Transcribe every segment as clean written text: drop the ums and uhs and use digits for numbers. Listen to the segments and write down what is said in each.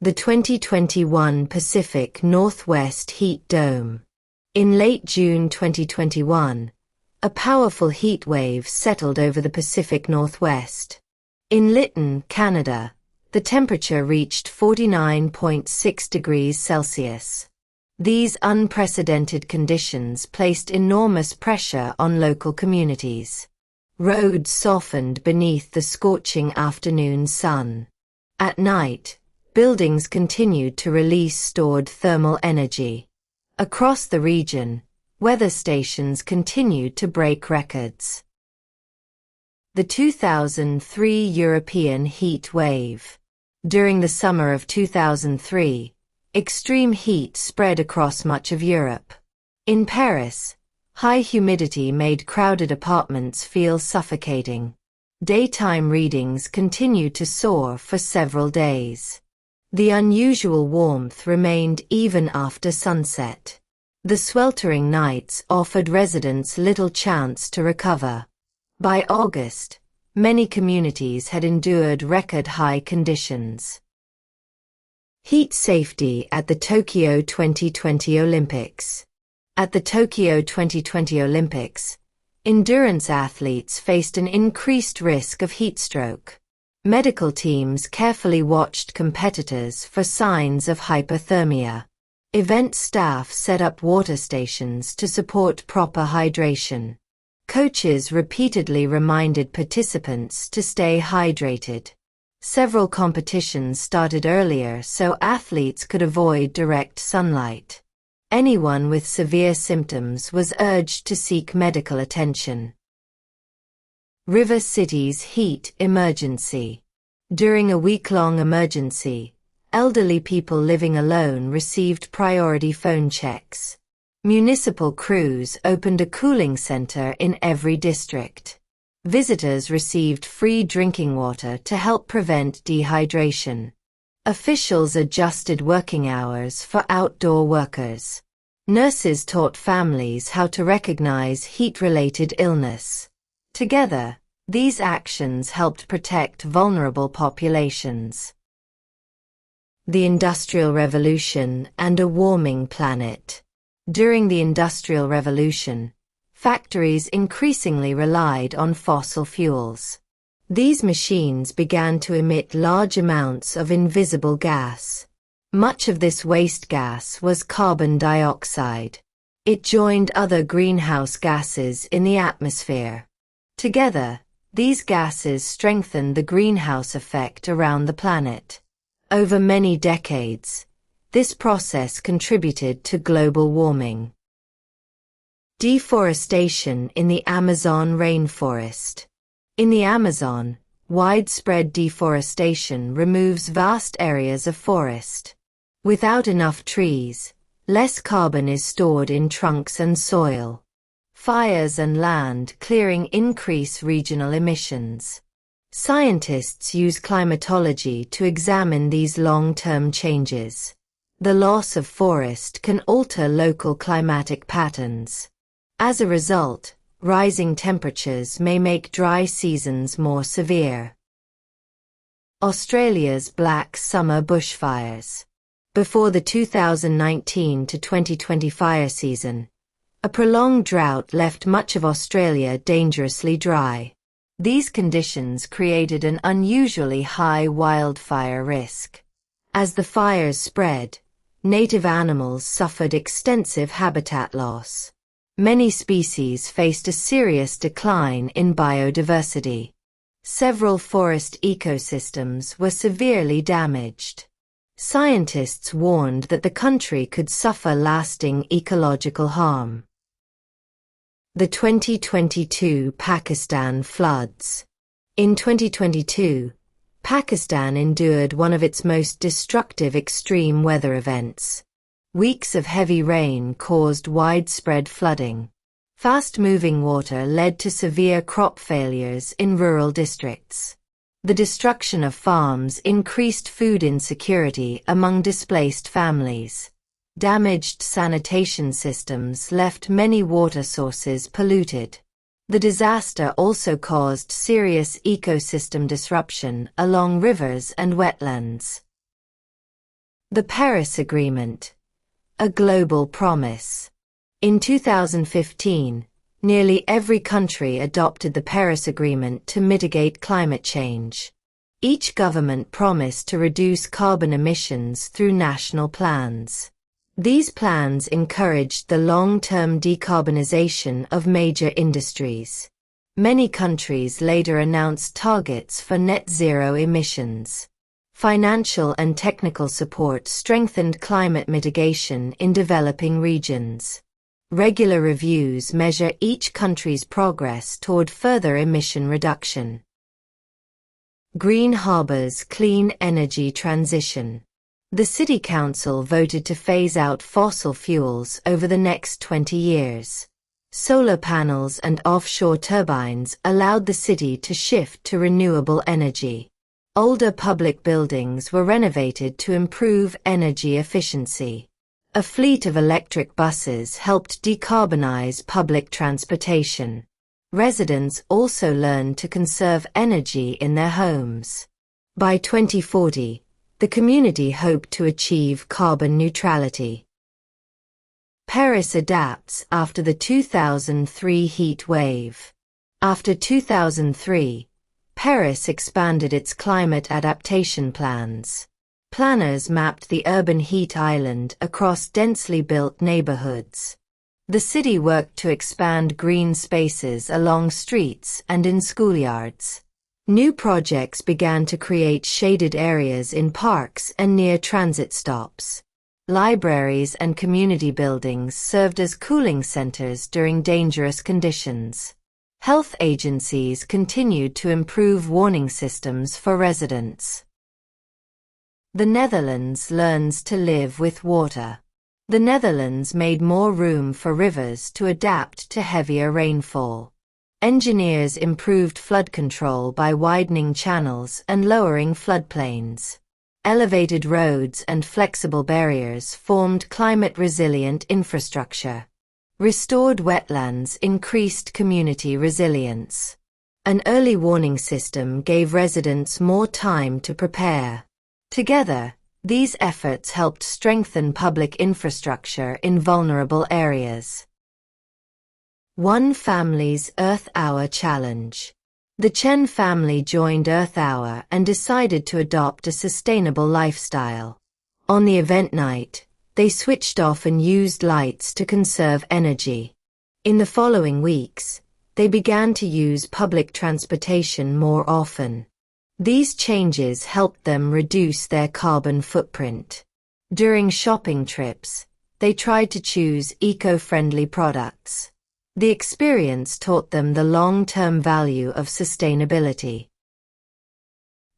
The 2021 Pacific Northwest Heat Dome. In late June 2021, a powerful heat wave settled over the Pacific Northwest. In Lytton, Canada, the temperature reached 49.6 degrees Celsius. These unprecedented conditions placed enormous pressure on local communities. Roads softened beneath the scorching afternoon sun. At night, buildings continued to release stored thermal energy. Across the region, weather stations continued to break records. The 2003 European heat wave. During the summer of 2003, extreme heat spread across much of Europe. In Paris, high humidity made crowded apartments feel suffocating. Daytime readings continued to soar for several days. The unusual warmth remained even after sunset. The sweltering nights offered residents little chance to recover. By August, many communities had endured record-high conditions. Heat safety at the Tokyo 2020 Olympics. At the Tokyo 2020 Olympics, endurance athletes faced an increased risk of heat stroke. Medical teams carefully watched competitors for signs of hypothermia. Event staff set up water stations to support proper hydration. Coaches repeatedly reminded participants to stay hydrated. Several competitions started earlier so athletes could avoid direct sunlight. Anyone with severe symptoms was urged to seek medical attention. River City's heat emergency. During a week-long emergency, elderly people living alone received priority phone checks. Municipal crews opened a cooling center in every district. Visitors received free drinking water to help prevent dehydration. Officials adjusted working hours for outdoor workers. Nurses taught families how to recognize heat-related illness. Together, these actions helped protect vulnerable populations. The Industrial Revolution and a warming planet. During the Industrial Revolution, factories increasingly relied on fossil fuels. These machines began to emit large amounts of invisible gas. Much of this waste gas was carbon dioxide. It joined other greenhouse gases in the atmosphere. Together, these gases strengthened the greenhouse effect around the planet. Over many decades, this process contributed to global warming. Deforestation in the Amazon rainforest. In the Amazon, widespread deforestation removes vast areas of forest. Without enough trees, less carbon is stored in trunks and soil. Fires and land clearing increase regional emissions. Scientists use climatology to examine these long-term changes. The loss of forest can alter local climatic patterns. As a result, rising temperatures may make dry seasons more severe. Australia's Black Summer bushfires. Before the 2019 to 2020 fire season, a prolonged drought left much of Australia dangerously dry. These conditions created an unusually high wildfire risk. As the fires spread, native animals suffered extensive habitat loss. Many species faced a serious decline in biodiversity. Several forest ecosystems were severely damaged. Scientists warned that the country could suffer lasting ecological harm. The 2022 Pakistan floods. In 2022, Pakistan endured one of its most destructive extreme weather events. Weeks of heavy rain caused widespread flooding. Fast-moving water led to severe crop failures in rural districts. The destruction of farms increased food insecurity among displaced families. Damaged sanitation systems left many water sources polluted. The disaster also caused serious ecosystem disruption along rivers and wetlands. The Paris Agreement, a global promise. In 2015, nearly every country adopted the Paris Agreement to mitigate climate change. Each government promised to reduce carbon emissions through national plans. These plans encouraged the long-term decarbonization of major industries. Many countries later announced targets for net zero emissions. Financial and technical support strengthened climate mitigation in developing regions. Regular reviews measure each country's progress toward further emission reduction. Green Harbour's clean energy transition. The City Council voted to phase out fossil fuels over the next 20 years. Solar panels and offshore turbines allowed the city to shift to renewable energy. Older public buildings were renovated to improve energy efficiency. A fleet of electric buses helped decarbonize public transportation. Residents also learned to conserve energy in their homes. By 2040, the community hoped to achieve carbon neutrality. Paris adapts after the 2003 heat wave. After 2003, Paris expanded its climate adaptation plans. Planners mapped the urban heat island across densely built neighborhoods. The city worked to expand green spaces along streets and in schoolyards. New projects began to create shaded areas in parks and near transit stops. Libraries and community buildings served as cooling centers during dangerous conditions. Health agencies continued to improve warning systems for residents. The Netherlands learns to live with water. The Netherlands made more room for rivers to adapt to heavier rainfall. Engineers improved flood control by widening channels and lowering floodplains. Elevated roads and flexible barriers formed climate-resilient infrastructure. Restored wetlands increased community resilience. An early warning system gave residents more time to prepare. Together, these efforts helped strengthen public infrastructure in vulnerable areas. One Family's Earth Hour Challenge. The Chen family joined Earth Hour and decided to adopt a sustainable lifestyle. On the event night, they switched off and used lights to conserve energy. In the following weeks, they began to use public transportation more often. These changes helped them reduce their carbon footprint. During shopping trips, they tried to choose eco-friendly products. The experience taught them the long-term value of sustainability.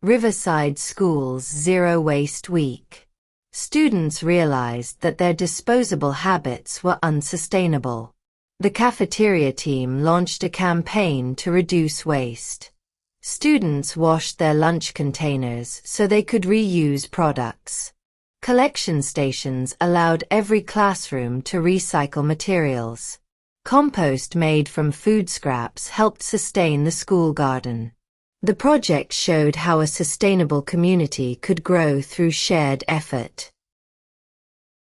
Riverside School's Zero Waste Week. Students realized that their disposable habits were unsustainable. The cafeteria team launched a campaign to reduce waste. Students washed their lunch containers so they could reuse products. Collection stations allowed every classroom to recycle materials. Compost made from food scraps helped sustain the school garden. The project showed how a sustainable community could grow through shared effort.